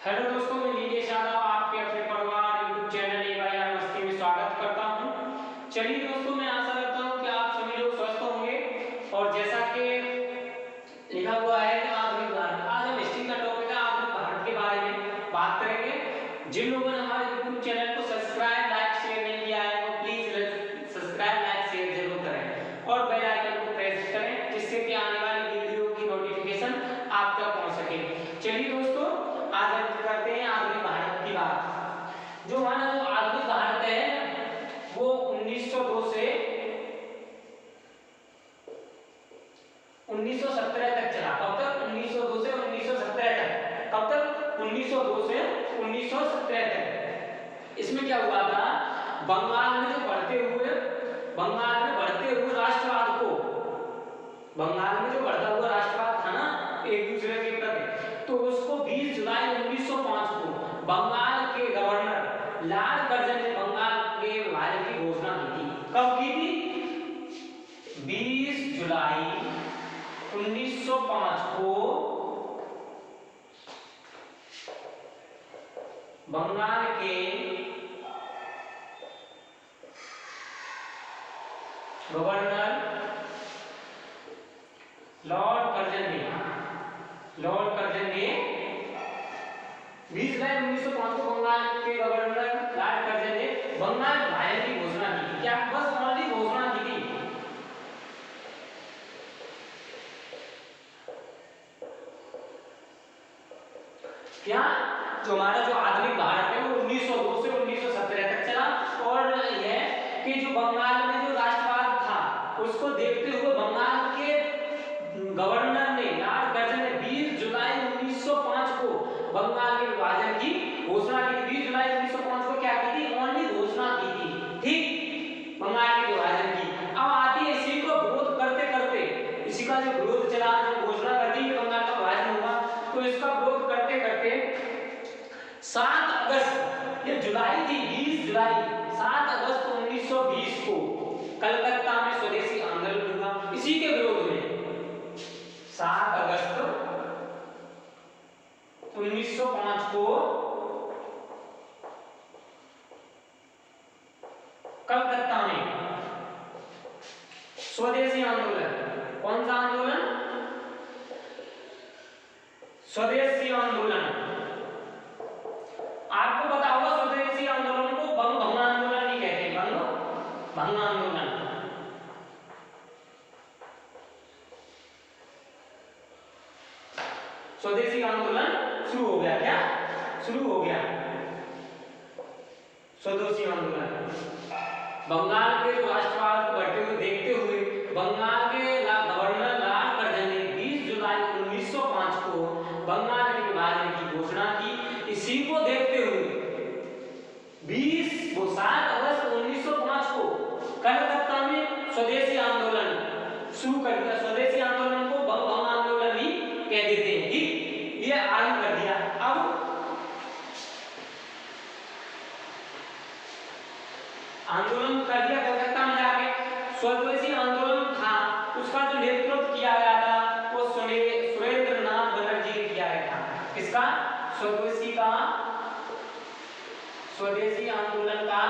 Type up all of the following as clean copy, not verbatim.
Hello दोस्तों, मैं नीलेश यादव आपके अपने परिवार यूट्यूब चैनल ए मस्ती में स्वागत करता हूं। चलिए दोस्तों, मैं आशा करता हूं कि आप सभी लोग स्वस्थ होंगे। और जैसा कि लिखा हुआ है कि आधुनिक भारत, आज हम हिस्ट्री का टॉपिक है आधुनिक भारत के बारे में बात करेंगे। जिन लोगों ने हमारे यूट्यूब चैनल को सब्सक्राइब लाइक शेयर नहीं किया है वो प्लीज सब्सक्राइब लाइक शेयर जरूर करें और बेल आइकन को प्रेस करें, जिससे कि आने वाली वीडियो की नोटिफिकेशन आप तक पहुंच सके। चलिए दोस्तों, आज हम करते हैं आधुनिक भारत की बात। जो हमारा जो आधुनिक भारत है वो 1902 से 1917 तक चला। कब तक? 1902 से 1917 तक। कब तक? 1902 से 1917 तक। इसमें क्या हुआ था, बंगाल में जो बढ़ते हुए राष्ट्रवाद को, बंगाल में जो बढ़ता हुआ राष्ट्रवाद था ना एक दूसरे के प्रति, तो उसको 20 जुलाई 1905 को बंगाल के गवर्नर लॉर्ड कर्जन ने बंगाल के विभाजन की घोषणा की थी। कब की थी? 20 जुलाई 1905 को बंगाल के गवर्नर लॉर्ड कर्जन ने 20 जुलाई 1905 को बंगाल के गवर्नर लॉर्ड कर्जन ने बंगाल विभाजन की घोषणा की थी। क्या? बस ओनली घोषणा की थी। क्या? जो हमारा जो आधुनिक भारत है वो 1902 से 1917 तक चला। और यह कि जो बंगाल में जो राष्ट्रवाद था उसको देखते हुए बंगाल के गवर्नर ने लॉर्ड कर्जन ने 20 जुलाई 1905 को बंगाल के विभाजन की घोषणा की थी। 20 जुलाई 1905 को क्या की थी? ओनली घोषणा की थी। ठीक, बंगाल के विभाजन की। अब आती है इसी को विरोध करते करते, इसी का जो विरोध चला, जो घोषणा कर दी कि बंगाल का विभाजन होगा, तो इसका विरोध करते करते 7 अगस्त, ये जुलाई थी, 20 जुलाई, 7 अगस्त 1920 को कलकत्ता में स्वदेशी आंदोलन हुआ इसी के विरोध में। 7 अगस्त 1905 को कलकत्ता में स्वदेशी आंदोलन। कौन सा आंदोलन? स्वदेशी आंदोलन। आपको पता होगा स्वदेशी आंदोलन को बंग भंग आंदोलन ही कहते हैं। बंग भंग आंदोलन। स्वदेशी आंदोलन शुरू हो गया। क्या शुरू हो गया? स्वदेशी आंदोलन। बंगाल के जो राष्ट्रवाद को बढ़ते हुए देखते हुए बंगाल के गवर्नर लॉर्ड कर्जन ने 20 जुलाई 1905 को बंगाल के विभाजन की घोषणा की। इसी को देखते हुए 7 अगस्त 1905 को कलकत्ता में स्वदेशी आंदोलन शुरू कर दिया। स्वदेशी आंदोलन को बंग भंग आंदोलन ही कह देते हैं। ठीक, ये आरंभ कर दिया। अब आंदोलन कर दिया कलकत्ता में जाके। स्वदेशी आंदोलन था उसका जो नेतृत्व किया गया था वो सुरेंद्रनाथ बनर्जी ने किया गया था। किसका? स्वदेशी आंदोलन का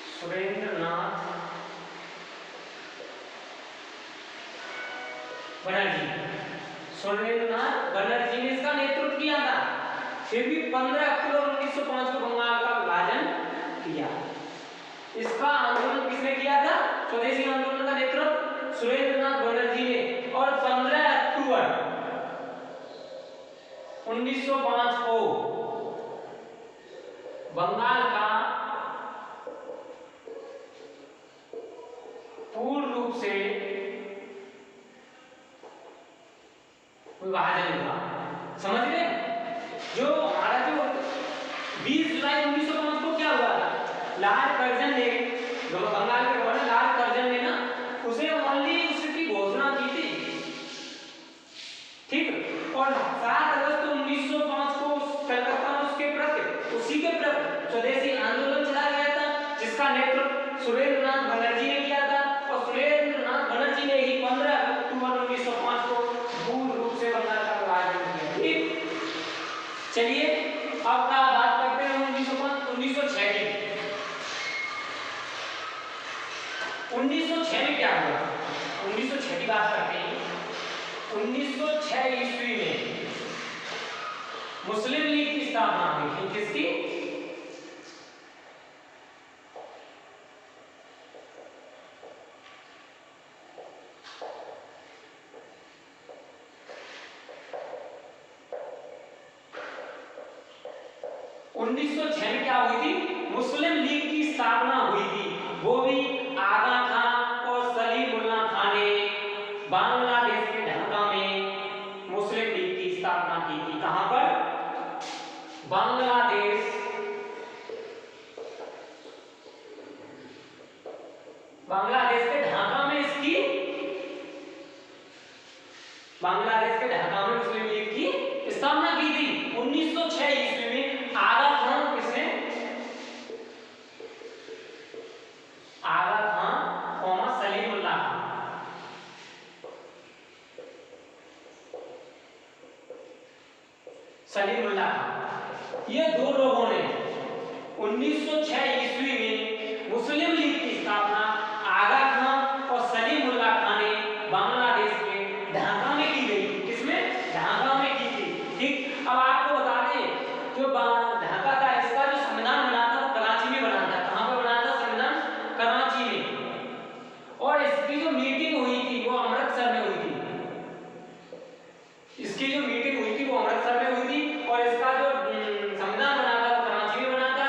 सुरेंद्रनाथ बनर्जी ने इसका नेतृत्व किया था। फिर भी 15 अक्टूबर 1905 को बंगाल का विभाजन किया। इसका आंदोलन किसने किया था? स्वदेशी आंदोलन का नेतृत्व सुरेंद्रनाथ बनर्जी ने। और 15 अक्टूबर 1905 को बंगाल का पूर्ण रूप से विभाजन हुआ। समझ गए? जो हमारा जो 20 जुलाई 1905 को क्या हुआ था, लॉर्ड कर्जन ने, जो बंगाल के गवर्नर लॉर्ड कर्जन ने ना उसे ओनली उसकी घोषणा की थी। ठीक, और 7 अगस्त 1905 को कलकत्ता में उसके प्रति, उसी के प्रति स्वदेशी आंदोलन चलाया गया था, जिसका नेतृत्व सुरेंद्रनाथ बनर्जी ने किया था। और सुरेंद्रनाथ बनर्जी ने ही 15 अक्टूबर 1905 को पूर्ण 1906 ईस्वी में मुस्लिम लीग की स्थापना हुई थी। किसकी? में क्या हुई थी? मुस्लिम लीग की स्थापना हुई थी। वो भी आगा खां और सलीमुल्ला खां ने बांग्लादेश के ढाका में मुस्लिम लीग की स्थापना की थी। कहां पर? बांग्लादेश के ढाका में इसकी बांग्लादेश के ढाका में मुस्लिम लीग की स्थापना की थी 1906 ईस्वी में। आगा खां किसने? आगा खां और सलीमुल्ला खां। सलीमुल्ला खां ये दो लोगों ने 1906 ईस्वी में मुस्लिम लीग की स्थापना आगा खां और सलीमुल्ला खां ने बांग्लादेश के ढाका में की गई। किसमें? ढाका में की थी। ठीक, अब आपको बता दें जो ढाका का इसका जो संविधान बना था वो कराची में बना था। कहां पे बना था संविधान? कराची में। और इसकी जो मीटिंग हुई थी वो अमृतसर में हुई थी। इसकी जो मीटिंग हुई थी वो अमृतसर में हुई थी और इसका जो संविधान बना था वो कराची में बना था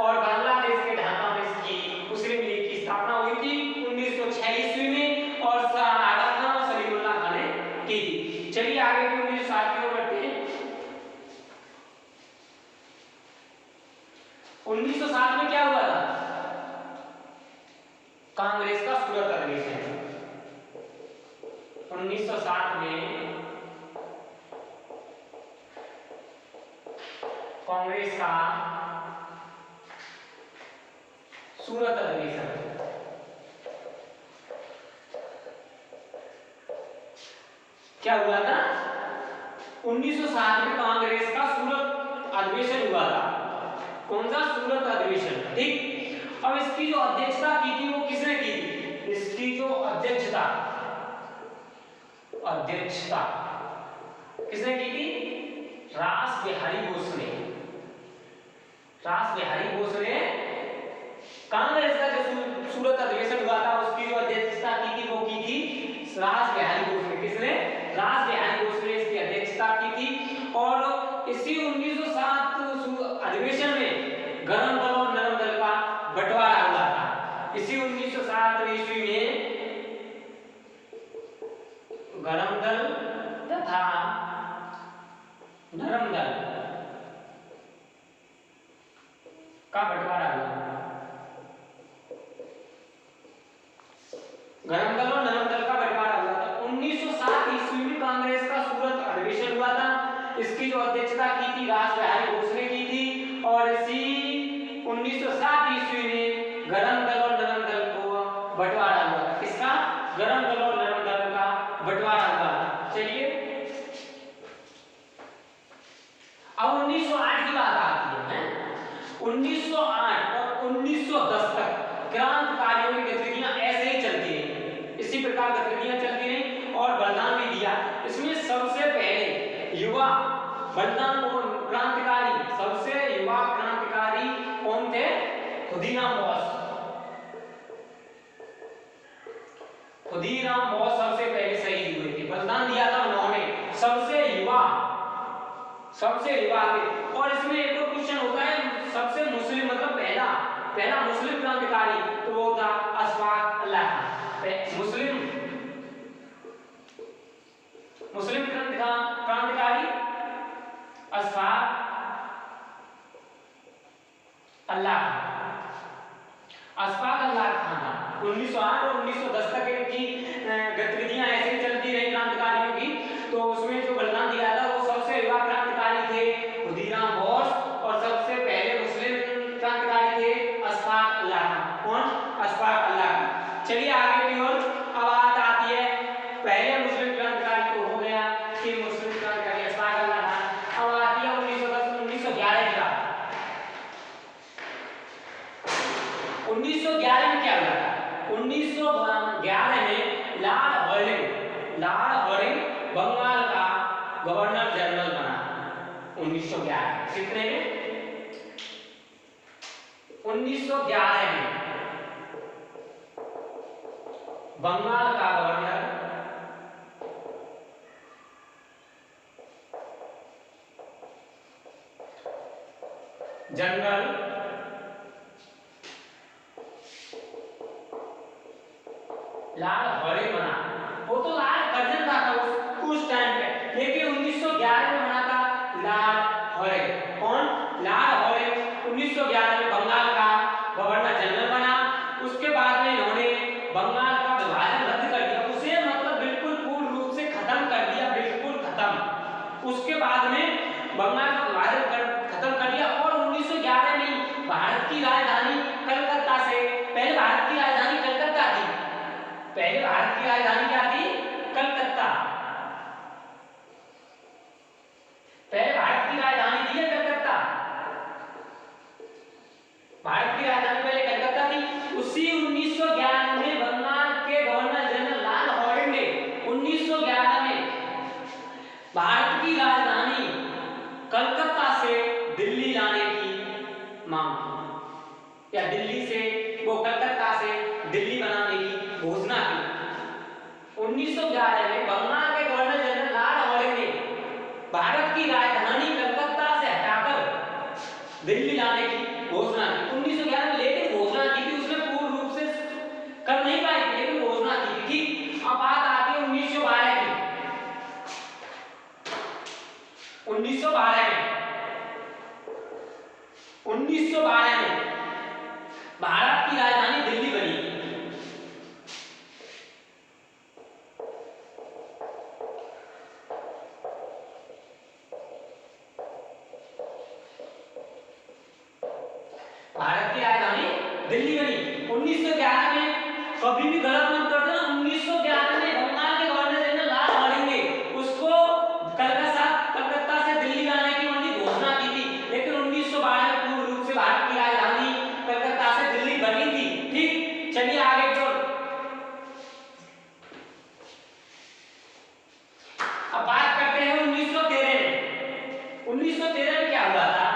और बांग्लादेश के ढाका में इसकी मुस्लिम लीग की स्थापना हुई थी 1906 ईस्वी में और आगा खां और सलीमुल्ला खां ने की थी। चलिए आगे की 1907 की ओर बढ़ते हैं। 1907 में क्या हुआ था? कांग्रेस का सूरत अधिवेशन। 1907 में कांग्रेस का सूरत अधिवेशन। क्या हुआ था? 1907 में कांग्रेस का सूरत अधिवेशन हुआ था। कौन सा? सूरत अधिवेशन। ठीक, अब इसकी जो अध्यक्षता की थी वो किसने की थी? इसकी जो अध्यक्षता किसने की थी? रास बिहारी बोस ने। रास बिहारी बोस ने कांग्रेस का जो सूरत अधिवेशन हुआ था उसकी जो अध्यक्षता की थी वो की थी रास बिहारी बोस ने। किसने? रास बिहारी बोस ने इसकी अध्यक्षता की थी। और इसी 1907 अधिवेशन में गरम दल और नरम दल का बंटवारा हुआ था। इसी 1907 ईस्वी में गरम दल तथा नरम दल का बंटवारा हुआ। गरम दल और नरम दल का बंटवारा हुआ था 1907 ईस्वी में। कांग्रेस का सूरत अधिवेशन हुआ था। इसकी जो अध्यक्षता की थी रास बिहारी बोस ने की थी और इसी 1907 ईस्वी में गरम दल और नरम दल को बंटवारा हुआ था। किसका? गरम दल और नरम दल का बंटवारा हुआ था। चलिए अब 1908 की बात आती है। 1908 और 1910 तक क्रांतिकारियों की गतिविधियां ऐसे ही चलती रही। इसी प्रकार गतिविधियां चलती रही और बलिदान भी दिया। इसमें सबसे पहले युवा बलिदान क्रांतिकारी, सबसे युवा क्रांतिकारी कौन थे? खुदीराम बोस। खुदीराम बोस सबसे पहले शहीद हुए थे। बलिदान दिया था उन्होंने। सबसे युवा थे। और इसमें एक और क्वेश्चन होता है, सबसे मुस्लिम मतलब पहला मुस्लिम क्रांतिकारी तो वो था अशफाक उल्लाह खां। मुस्लिम क्रांतिकारी अशफाक उल्लाह खां। अशफाक उल्लाह खां 1908 और 1910 तक की गतिविधियां ऐसे ही चलती रही क्रांतिकारियों की। तो उसमें जो बलिदान दिया था वो सबसे युवा क्रांतिकारी थे खुदीराम बोस और सबसे पहले मुस्लिम क्रांतिकारी थे अशफाक उल्लाह खां। कौन? अशफाक उल्लाह खां। चलिए आगे की ओर अब बात आती है। पहले मुस्लिम क्रांतिकारी तो हो गया कि मुस्लिम क्रांतिकारी अशफाक उल्लाह खां। अब आती है 1911 की बात। 1911 में क्या हुआ था? 1911 में लॉर्ड हॉर्डिंग बंगाल का गवर्नर जनरल बना 1911। कितने में? 1911 में बंगाल का गवर्नर जनरल लॉर्ड हॉर्डिंग बना। वो तो लॉर्ड कर्जन था उस टाइम पे, लेकिन 1911 में बना था लॉर्ड हॉर्डिंग। कौन? लॉर्ड हॉर्डिंग 1911 में बंगाल का गवर्नर जनरल बना। उसके बाद में इन्होंने बंगाल का विभाजन रद्द कर दिया, उसे मतलब बिल्कुल पूर्ण रूप से खत्म कर दिया, बिल्कुल खत्म। उसके बाद में बंगाल का विभाजन खत्म कर दिया और 1911 में भारत की राजधानी कलकत्ता से, पहले भारत की राजधानी कलकत्ता थी, पहले भारत की राजधानी क्या थी? कलकत्ता। पहले भारत की राजधानी थी कलकत्ता, भारत की राजधानी पहले कलकत्ता थी। उसी 1911 में बंगाल के गवर्नर जनरल लॉर्ड हॉर्डिंग ने 1911 में भारत की राजधानी कलकत्ता से दिल्ली लाने की मांग की, या दिल्ली से वो कलकत्ता से दिल्ली बनाने की घोषणा की। 1911 में बंगाल के गवर्नर जनरल लॉर्ड हॉर्डिंग ने भारत की राजधानी कलकत्ता से हटाकर दिल्ली लाने की घोषणा की 1911 में। लेकिन घोषणा की थी, उसने पूर्ण रूप से कर नहीं पाई, लेकिन घोषणा की थी। ठीक, अब बात आती है 1912 की। 1912 में भारत की राजधानी दिल्ली बनी। भारत की राजधानी दिल्ली बनी 1911 में। कभी भी गलत मत कर देना। 1911 में बंगाल के गवर्नर जनरल लॉर्ड हॉर्डिंग ने उसको कलकत्ता से दिल्ली लाने की उनकी घोषणा की थी, लेकिन 1912 में पूर्ण रूप से भारत की राजधानी कलकत्ता से दिल्ली बनी थी। ठीक, चलिए आगे जोड़। अब बात करते हैं 1913 में। 1913 में क्या हुआ था?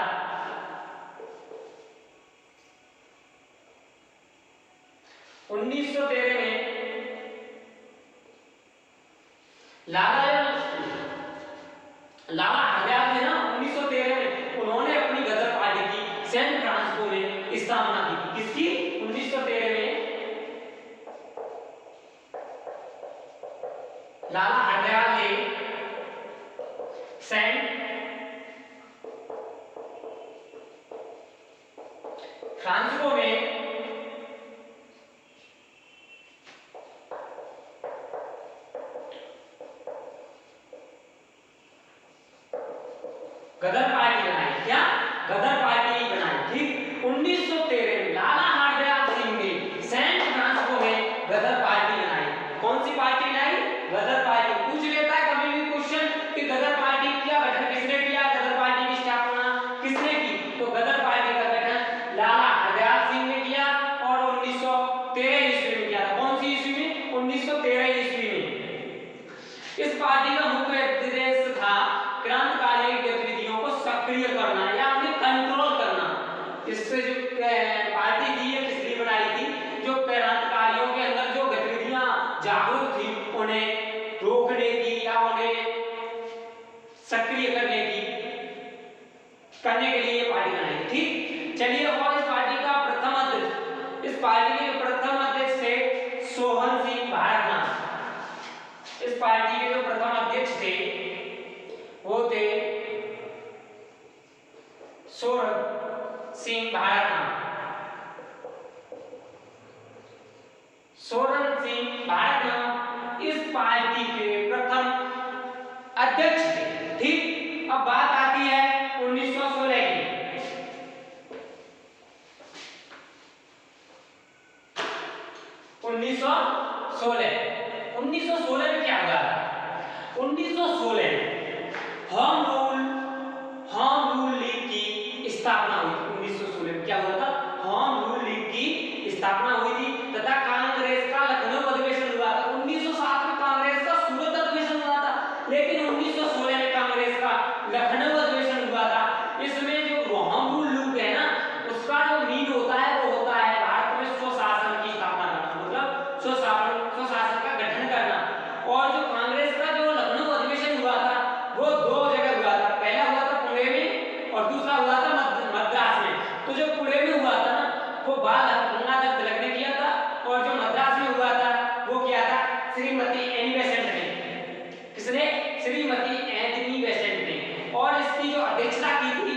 1913 में लाला हरदयाल ने ना 1913 में उन्होंने अपनी गदर पार्टी की सैन फ्रांसिस्को में स्थापना की थी। किसकी? 1913 में लाला हरदयाल ने सैन फ्रांसिस्को में गदर पार्टी बनाई। क्या? गदर पार्टी बनाई। ठीक, 1913 में लाला हरदयाल सिंह ने सैन फ्रांसिस्को में गदर पार्टी बनाई। कौन सी पार्टी बनाई? गदर पार्टी। पूछ लेता है कभी भी क्वेश्चन कि गदर पार्टी का गठन किसने किया, गदर पार्टी की स्थापना किसने की? तो गदर पार्टी का गठन लाला हरदयाल सिंह ने किया और 1913 ईस्वी में किया था। कौन सी ईस्वी में? 1913 ईस्वी में। इस पार्टी का मुख्य उद्देश्य था क्रांतिकारी गतिविधियों को सक्रिय करना या उन्हें कंट्रोल करना। इससे जो पार्टी थी ये किस लिए बनाई थी? जो क्रांतिकारियों के अंदर जो गतिविधियां जागरूक थी उन्हें रोकने की या उन्हें सक्रिय करने के लिए पार्टी बनाई थी। ठीक, चलिए। और इस पार्टी का प्रथम अध्यक्ष, इस पार्टी के प्रथम अध्यक्ष थे सोहन सिंह भारतनाथ। इस पार्टी के जो प्रथम अध्यक्ष थे वो थे सोहन सिंह भारतनाथ। सोहन सिंह भारतनाथ इस पार्टी के प्रथम अध्यक्ष थे। ठीक, अब बात आती है 1916 की। 1916 में क्या हुआ था? 1916 में होम रूल लीग की स्थापना हुई थी। 1916 में क्या हुआ था? होम रूल लीग की स्थापना हुई थी तथा कांग्रेस का लखनऊ अधिवेशन हुआ था। 1907 में कांग्रेस का सूरत एनी बेसेंट ने। किसने? श्रीमती एनी बेसेंट ने। और इसकी जो अध्यक्षता की थी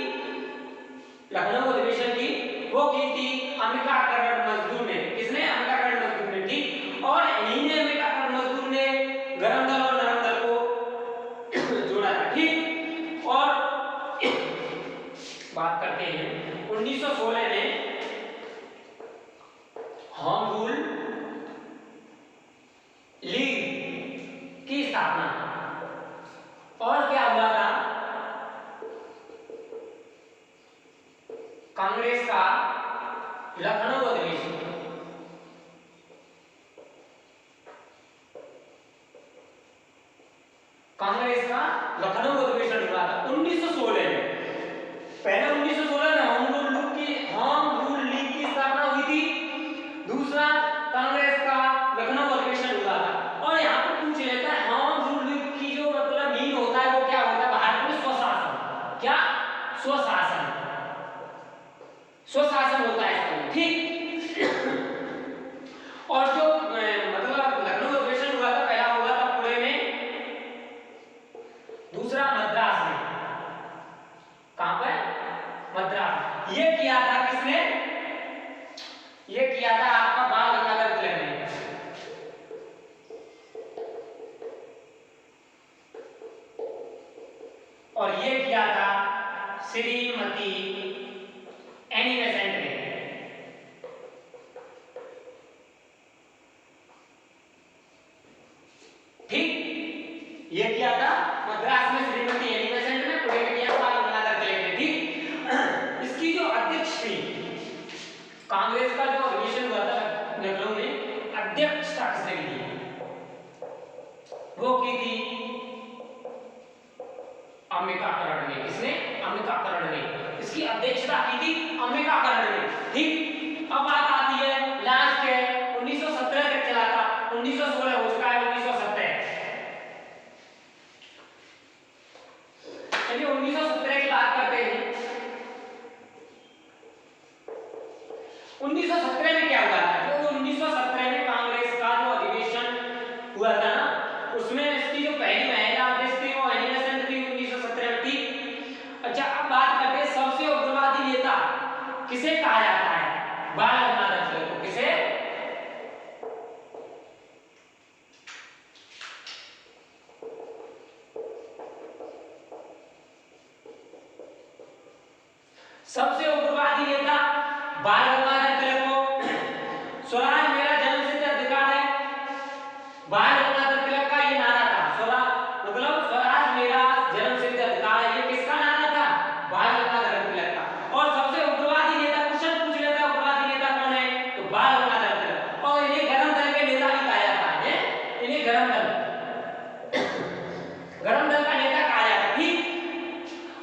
लखनऊ अधिवेशन की, वो की थी अंबिका करण मजदूर ने। किसने? अंबिका करण मजदूर ने। ठीक। और इन्हीं ने अंबिका करण मजदूर ने गरम दल और नरम दल को जोड़ा था। ठीक। और बात करते हैं 1916 में होम रूल लीग की स्थापना। और क्या हुआ था? कांग्रेस का लखनऊ अधिवेशन, कांग्रेस का लखनऊ अधिवेशन हुआ था 1916 में। पहले 1916 में होम रूल लीग की स्थापना हुई थी। दूसरा कांग्रेस का लखनऊ अधिवेशन हुआ था। और यहाँ पर पूछ लेता है होम रूल लीग की जो मतलब मीन होता है वो क्या होता है? भारत में स्वशासन। क्या? स्वशासन। स्वशासन होता है इसका। ठीक। और जो मतलब लखनऊ अधिवेशन हुआ था, पहला हुआ था पुणे में, दूसरा मद्रास में। कहां पर? मद्रास। ये किया था किसने? ये किया था आपका बाल गंगाधर तिलक ने। और ये किया था श्रीमती एनी बेसेंट ने। ठीक। ये किया था मद्रास में श्रीमती एनी बेसेंट ने, पुणे में किया बाल गंगाधर तिलक ने। ठीक। इसकी जो अध्यक्ष थी, कांग्रेस का जो अधिवेशन हुआ था लखनऊ में, अध्यक्षता किसने की थी? वो की थी अंबिका करण ने। किसने? अंबिका करण ने। इसकी अध्यक्षता की थी अंबिका करण ने। ठीक। अब बात आती है लास्ट के 1917 तक चला था, 1916 हो चुका है, 1917। चलिए 1917 की बात करते हैं। 1917 में क्या हुआ था? जो 1917 में कांग्रेस का जो अधिवेशन हुआ था ना, उसमें इसकी जो पहली महिला अध्यक्ष थी वो एनी बेसेंट थी 1917 में। ठीक। अच्छा, अब बात करते हैं सबसे उग्रवादी नेता किसे कहा जाता है? बाल गंगाधर तिलक को। किसे? सबसे उग्रवादी नेता बाल गंगाधर तिलक को। स्वराज मेरा जन्मसिद्ध अधिकार है, बाल गंगाधर तिलक का ये नारा था। स्वराज मेरा जन्मसिद्ध अधिकार है, ये किसका नारा था? बाल गंगाधर तिलक का। और सबसे उग्रवादी नेता, क्वेश्चन पूछ लेता है उग्रवादी नेता कौन है, तो बाल गंगाधर तिलक। और इन्हें गरम दल के नेता भी कहा जाता है। इन्हें गरम दल का नेता कहा जाता है। ठीक।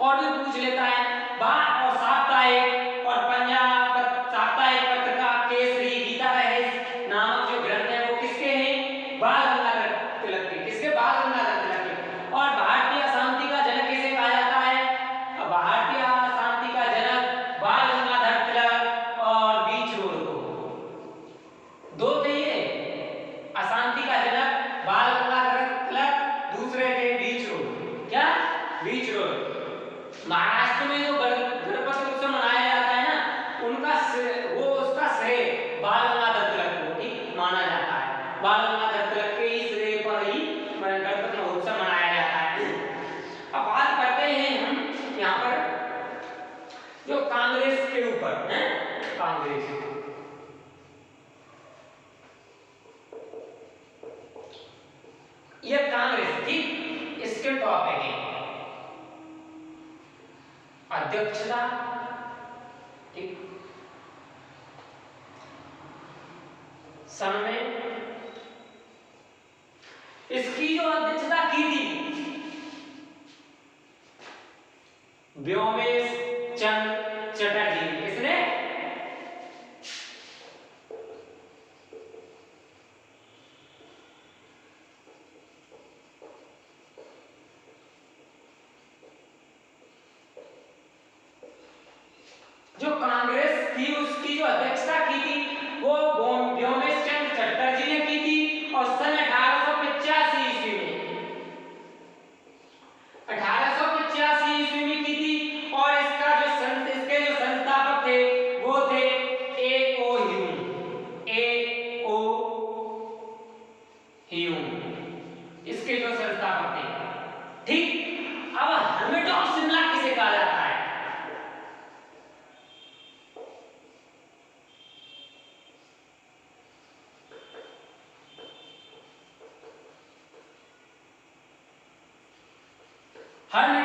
और भी पूछ लेता है बाल और साप्ताहिक और पंजाब साप्ताहिक पत्रिका केसरी गीता रहस्य नामक जो ग्रंथ है वो किसके हैं? बाल गंगाधर तिलक के। किसके? बाल गंगाधर तिलक के। और भारतीय शांति का जनक किसे कहा जाता है? भारतीय शांति का जनक बाल गंगाधर तिलक और बीच रोड को। दो थे ये, अशांति का जनक बाल गंगाधर तिलक, दूसरे थे बीच रोड। क्या? बीच रोड। महाराष्ट्र में जो गणपति उत्सव मनाया जाता है ना, उसका श्रेय बाल गंगाधर तिलक को ठीक माना जाता है। बाल गंगाधर तिलक के ही श्रेय पर ही गणपति महोत्सव मनाया जाता है। अब बात करते हैं हम यहाँ पर जो कांग्रेस के ऊपर है। कांग्रेस ये कांग्रेस ठीक, इसके टॉपिक है अध्यक्षता। ठीक। सन में इसकी जो अध्यक्षता की थी व्योमेश चंद्र चटर्जी। किसने? जो कांग्रेस थी उसकी जो अध्यक्षता की थी वो व्योमेश चंद्र चटर्जी ने की थी। और सन 1885 हर